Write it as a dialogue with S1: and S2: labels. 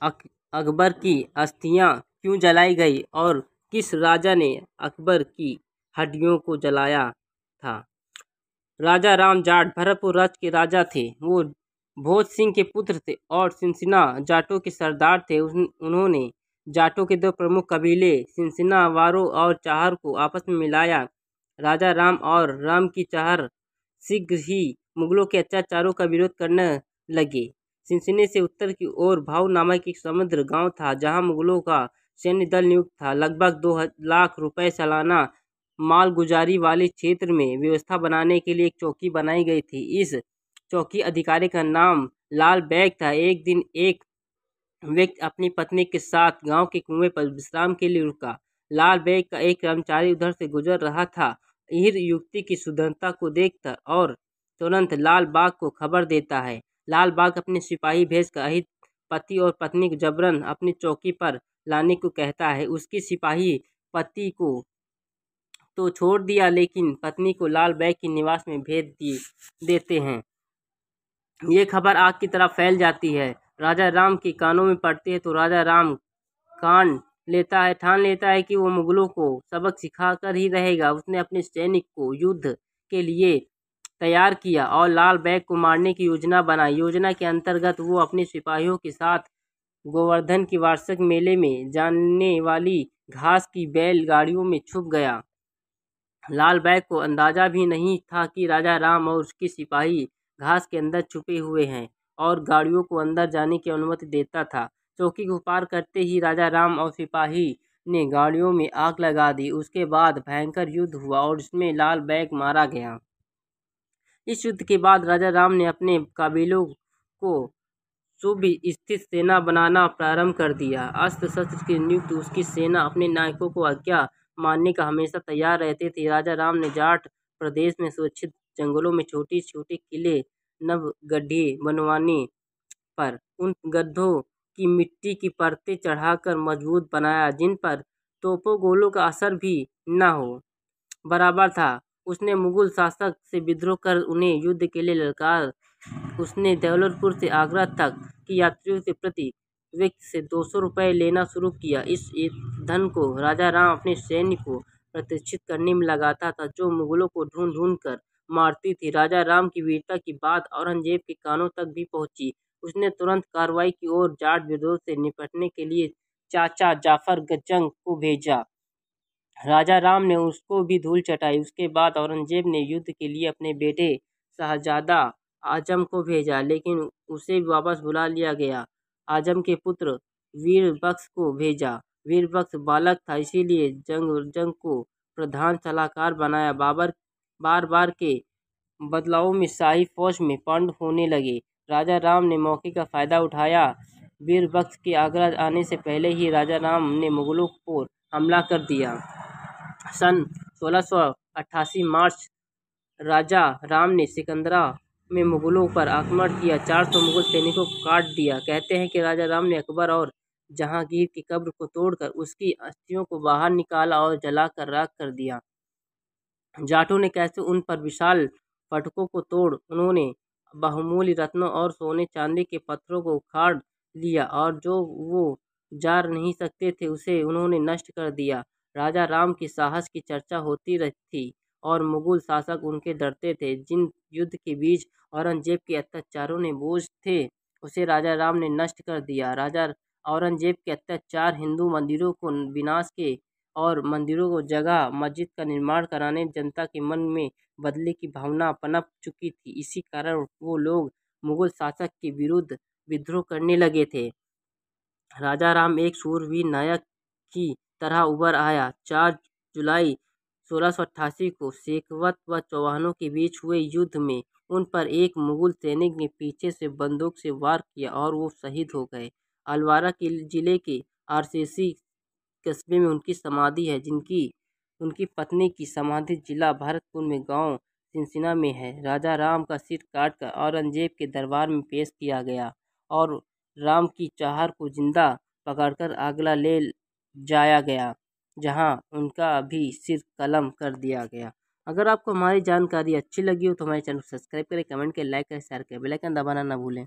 S1: अकबर की अस्थियां क्यों जलाई गई और किस राजा ने अकबर की हड्डियों को जलाया था। राजा राम जाट भरतपुर राज्य के राजा थे। वो भोज सिंह के पुत्र थे और सिंसिना जाटों के सरदार थे। उन्होंने जाटों के दो प्रमुख कबीले सिंसिना वारो और चाहर को आपस में मिलाया। राजा राम और राम की चाहर शीघ्र ही मुगलों के अत्याचारों का विरोध करने लगे। सिंसिने से उत्तर की ओर भाऊ नामक एक समुद्र गांव था, जहां मुगलों का सैन्य दल नियुक्त था। लगभग 2 लाख रुपए सालाना मालगुजारी वाले क्षेत्र में व्यवस्था बनाने के लिए एक चौकी बनाई गई थी। इस चौकी अधिकारी का नाम लाल बैग था। एक दिन एक व्यक्ति अपनी पत्नी के साथ गांव के कुएं पर विश्राम के लिए रुका। लाल बैग का एक कर्मचारी उधर से गुजर रहा था। इस युवती की सुंदरता को देखकर और तुरंत लाल बाग को खबर देता है। लाल बाग अपने सिपाही भेजकर अहित पति और पत्नी को जबरन अपनी चौकी पर लाने को कहता है। उसके सिपाही पति को तो छोड़ दिया, लेकिन पत्नी को लाल बैग के निवास में भेज देते हैं। ये खबर आग की तरह फैल जाती है। राजा राम के कानों में पड़ती है तो राजा राम ठान लेता है कि वो मुगलों को सबक सिखाकर ही रहेगा। उसने अपने सैनिक को युद्ध के लिए तैयार किया और लाल बैग को मारने की योजना बनाई। योजना के अंतर्गत वो अपने सिपाहियों के साथ गोवर्धन की वार्षिक मेले में जाने वाली घास की बैलगाड़ियों में छुप गया। लाल बैग को अंदाजा भी नहीं था कि राजा राम और उसके सिपाही घास के अंदर छुपे हुए हैं और गाड़ियों को अंदर जाने की अनुमति देता था। चौकी को पार करते ही राजा राम और सिपाही ने गाड़ियों में आग लगा दी। उसके बाद भयंकर युद्ध हुआ और इसमें लाल बैग मारा गया। इस युद्ध के बाद राजा राम ने अपने काबिलों को सुव्यवस्थित सेना बनाना प्रारंभ कर दिया। अस्त्र शस्त्र की नियुक्त उसकी सेना अपने नायकों को आज्ञा मानने का हमेशा तैयार रहते थे। राजा राम ने जाट प्रदेश में सुरक्षित जंगलों में छोटे छोटे किले नव गड्ढे बनवाने पर उन गड्ढों की मिट्टी की परतें चढ़ाकर मजबूत बनाया, जिन पर तोपों गोलों का असर भी न हो बराबर था। उसने मुगल शासक से विद्रोह कर उन्हें युद्ध के लिए ललकार। उसने दौलतपुर से आगरा तक की यात्रियों से प्रति व्यक्ति से 200 रुपये लेना शुरू किया। इस धन को राजा राम अपने सैन्य को प्रतिष्ठित करने में लगाता था, जो मुगलों को ढूंढ ढूंढ कर मारती थी। राजा राम की वीरता की बात औरंगजेब के कानों तक भी पहुंची। उसने तुरंत कार्रवाई की और जाट विद्रोह से निपटने के लिए चाचा जाफर गजंग को भेजा। राजा राम ने उसको भी धूल चटाई। उसके बाद औरंगजेब ने युद्ध के लिए अपने बेटे शाहजादा आजम को भेजा, लेकिन उसे वापस बुला लिया गया। आजम के पुत्र वीरबख्श को भेजा। वीरबख्श बालक था, इसीलिए जंग को प्रधान सलाहकार बनाया। बार बार के बदलावों में शाही फौज में पंड होने लगे। राजा राम ने मौके का फायदा उठाया। वीरबख्श के आगरा आने से पहले ही राजा राम ने मुगलों पर हमला कर दिया। सन 1688 मार्च राजा राम ने सिकंदरा में मुगलों पर आक्रमण किया। 400 मुगल सैनिकों को काट दिया। कहते हैं कि राजा राम ने अकबर और जहांगीर की कब्र को तोड़कर उसकी अस्थियों को बाहर निकाला और जलाकर राख कर दिया। जाटों ने कैसे उन पर विशाल फाटकों को तोड़ उन्होंने बहुमूल्य रत्नों और सोने चांदी के पत्थरों को उखाड़ लिया और जो वो जा नहीं सकते थे उसे उन्होंने नष्ट कर दिया। राजा राम के साहस की चर्चा होती थी और मुगल शासक उनके डरते थे। जिन युद्ध के बीच औरंगजेब के अत्याचारों ने बोझ थे, उसे राजा राम ने नष्ट कर दिया। राजा औरंगजेब के अत्याचार हिंदू मंदिरों को विनाश के और मंदिरों को जगह मस्जिद का निर्माण कराने जनता के मन में बदले की भावना पनप चुकी थी। इसी कारण वो लोग मुगल शासक के विरुद्ध विद्रोह करने लगे थे। राजा राम एक शूरवीर नायक की तरह उभर आया। 4 जुलाई 1688 को शेखावत व चौहानों के बीच हुए युद्ध में उन पर एक मुगल सैनिक ने पीछे से बंदूक से वार किया और वो शहीद हो गए। अलवारा जिले के आरसीसी कस्बे में उनकी समाधि है, उनकी पत्नी की समाधि जिला भरतपुर में गांव सिंसिना में है। राजा राम का सिर काटकर औरंगजेब के दरबार में पेश किया गया और राम की चाहर को जिंदा पकड़कर आगरा ले जाया गया, जहां उनका भी सिर कलम कर दिया गया। अगर आपको हमारी जानकारी अच्छी लगी हो तो हमारे चैनल को सब्सक्राइब करें, कमेंट करें, लाइक करें, शेयर करें, बेल आइकन दबाना ना भूलें।